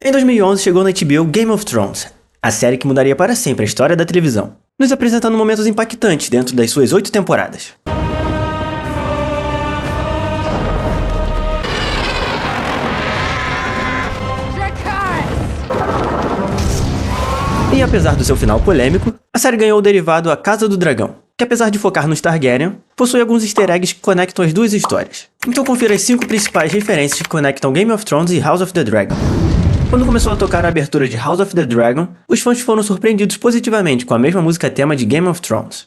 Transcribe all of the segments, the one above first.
Em 2011 chegou na HBO Game of Thrones, a série que mudaria para sempre a história da televisão, nos apresentando momentos impactantes dentro das suas 8 temporadas. E apesar do seu final polêmico, a série ganhou o derivado A Casa do Dragão, que apesar de focar nos Targaryen, possui alguns easter eggs que conectam as duas histórias. Então confira as 5 principais referências que conectam Game of Thrones e House of the Dragon. Quando começou a tocar a abertura de House of the Dragon, os fãs foram surpreendidos positivamente com a mesma música tema de Game of Thrones.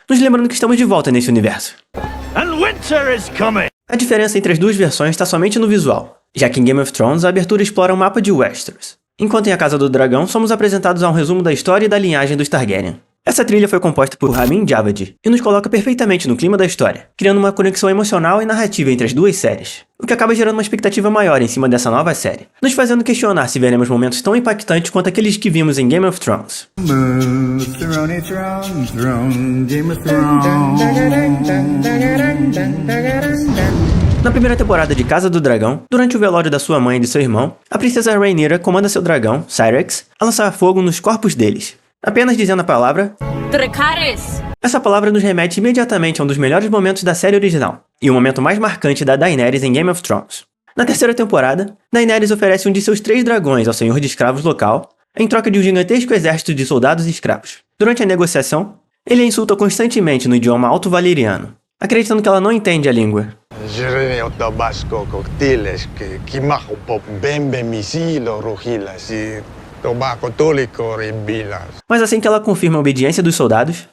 Nos lembrando que estamos de volta nesse universo. And winter is coming. A diferença entre as duas versões está somente no visual, já que em Game of Thrones a abertura explora o mapa de Westeros, enquanto em A Casa do Dragão somos apresentados a um resumo da história e da linhagem dos Targaryen. Essa trilha foi composta por Ramin Djawadi e nos coloca perfeitamente no clima da história, criando uma conexão emocional e narrativa entre as duas séries, o que acaba gerando uma expectativa maior em cima dessa nova série, nos fazendo questionar se veremos momentos tão impactantes quanto aqueles que vimos em Game of Thrones. Na primeira temporada de Casa do Dragão, durante o velório da sua mãe e de seu irmão, a princesa Rhaenyra comanda seu dragão, Syrax, a lançar fogo nos corpos deles, apenas dizendo a palavra Dracarys. Essa palavra nos remete imediatamente a um dos melhores momentos da série original, e o momento mais marcante da Daenerys em Game of Thrones. Na terceira temporada, Daenerys oferece um de seus 3 dragões ao senhor de escravos local, em troca de um gigantesco exército de soldados e escravos. Durante a negociação, ele a insulta constantemente no idioma alto-valeriano, acreditando que ela não entende a língua. Mas assim que ela confirma a obediência dos soldados,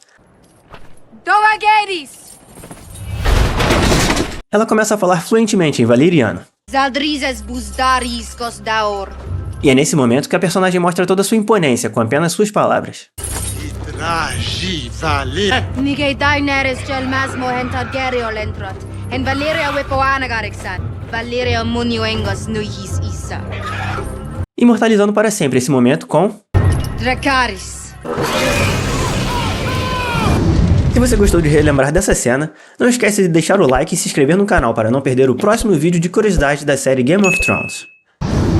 ela começa a falar fluentemente em valeriano. E é nesse momento que a personagem mostra toda a sua imponência com apenas suas palavras. Imortalizando para sempre esse momento com Dracarys. Se você gostou de relembrar dessa cena, não esquece de deixar o like e se inscrever no canal para não perder o próximo vídeo de curiosidade da série Game of Thrones.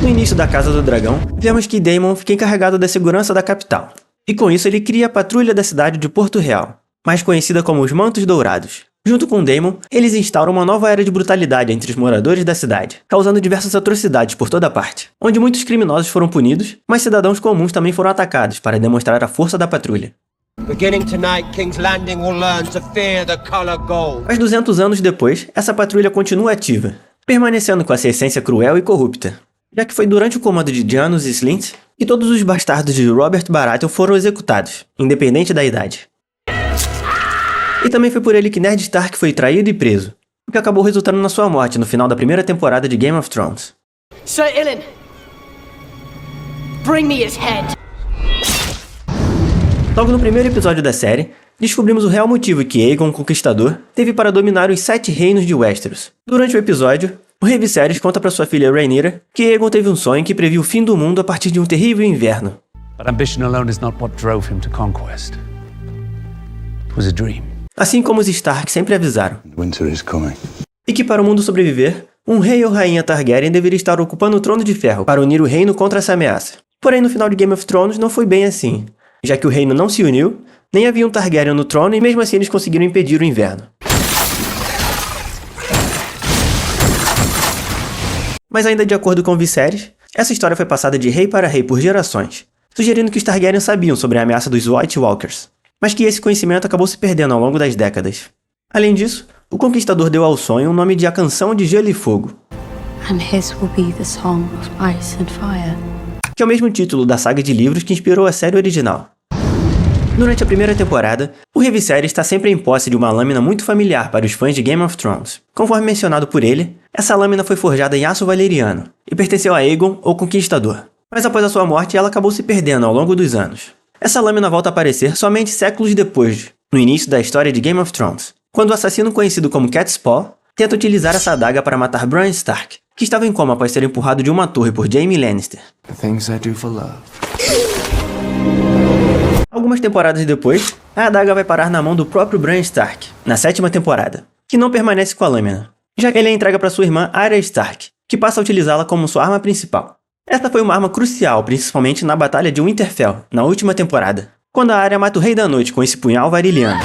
No início da Casa do Dragão, vemos que Daemon fica encarregado da segurança da capital, e com isso ele cria a patrulha da cidade de Porto Real, mais conhecida como os Mantos Dourados. Junto com Daemon, eles instauram uma nova era de brutalidade entre os moradores da cidade, causando diversas atrocidades por toda parte, onde muitos criminosos foram punidos, mas cidadãos comuns também foram atacados para demonstrar a força da patrulha. Mas 200 anos depois, essa patrulha continua ativa, permanecendo com a sua essência cruel e corrupta, já que foi durante o comando de Janos Slynt que todos os bastardos de Robert Baratheon foram executados, independente da idade. E também foi por ele que Ned Stark foi traído e preso, o que acabou resultando na sua morte no final da primeira temporada de Game of Thrones. Sir Ilyn, bring me his head. Logo no primeiro episódio da série, descobrimos o real motivo que Aegon o Conquistador teve para dominar os 7 reinos de Westeros. Durante o episódio, o rei Viserys conta para sua filha Rhaenyra que Aegon teve um sonho que previu o fim do mundo a partir de um terrível inverno. But ambition alone is not what drove him to conquest. It was a dream. Assim como os Stark sempre avisaram. Winter is coming. E que para o mundo sobreviver, um rei ou rainha Targaryen deveria estar ocupando o Trono de Ferro para unir o reino contra essa ameaça. Porém, no final de Game of Thrones não foi bem assim, já que o reino não se uniu, nem havia um Targaryen no trono e mesmo assim eles conseguiram impedir o inverno. Mas ainda de acordo com Viserys, essa história foi passada de rei para rei por gerações, sugerindo que os Targaryen sabiam sobre a ameaça dos White Walkers, mas que esse conhecimento acabou se perdendo ao longo das décadas. Além disso, o Conquistador deu ao sonho o nome de A Canção de Gelo e Fogo, que é o mesmo título da saga de livros que inspirou a série original. Durante a primeira temporada, o rei Viserys está sempre em posse de uma lâmina muito familiar para os fãs de Game of Thrones. Conforme mencionado por ele, essa lâmina foi forjada em aço valeriano e pertenceu a Aegon, o Conquistador. Mas após a sua morte, ela acabou se perdendo ao longo dos anos. Essa lâmina volta a aparecer somente séculos depois, no início da história de Game of Thrones, quando o assassino conhecido como Catspaw tenta utilizar essa adaga para matar Bran Stark, que estava em coma após ser empurrado de uma torre por Jaime Lannister. Algumas temporadas depois, a adaga vai parar na mão do próprio Bran Stark, na 7ª temporada, que não permanece com a lâmina, já que ele a entrega para sua irmã Arya Stark, que passa a utilizá-la como sua arma principal. Essa foi uma arma crucial, principalmente na Batalha de Winterfell, na última temporada, quando a Arya mata o Rei da Noite com esse punhal varilhano,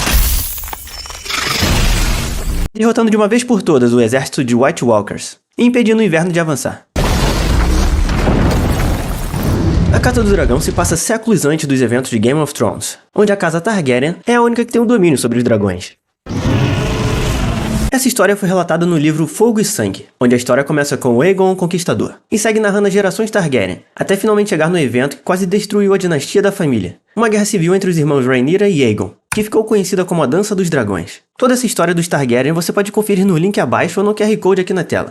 derrotando de uma vez por todas o exército de White Walkers e impedindo o inverno de avançar. A Casa do Dragão se passa séculos antes dos eventos de Game of Thrones, onde a Casa Targaryen é a única que tem o domínio sobre os dragões. Essa história foi relatada no livro Fogo e Sangue, onde a história começa com Aegon o Conquistador, e segue narrando as gerações Targaryen, até finalmente chegar no evento que quase destruiu a dinastia da família, uma guerra civil entre os irmãos Rhaenyra e Aegon, que ficou conhecida como a Dança dos Dragões. Toda essa história dos Targaryen você pode conferir no link abaixo ou no QR Code aqui na tela.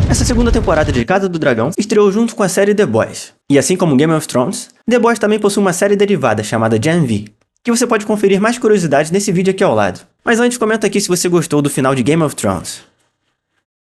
Essa segunda temporada de Casa do Dragão estreou junto com a série The Boys, e assim como Game of Thrones, The Boys também possui uma série derivada chamada Gen V, que você pode conferir mais curiosidades nesse vídeo aqui ao lado. Mas antes, comenta aqui se você gostou do final de Game of Thrones.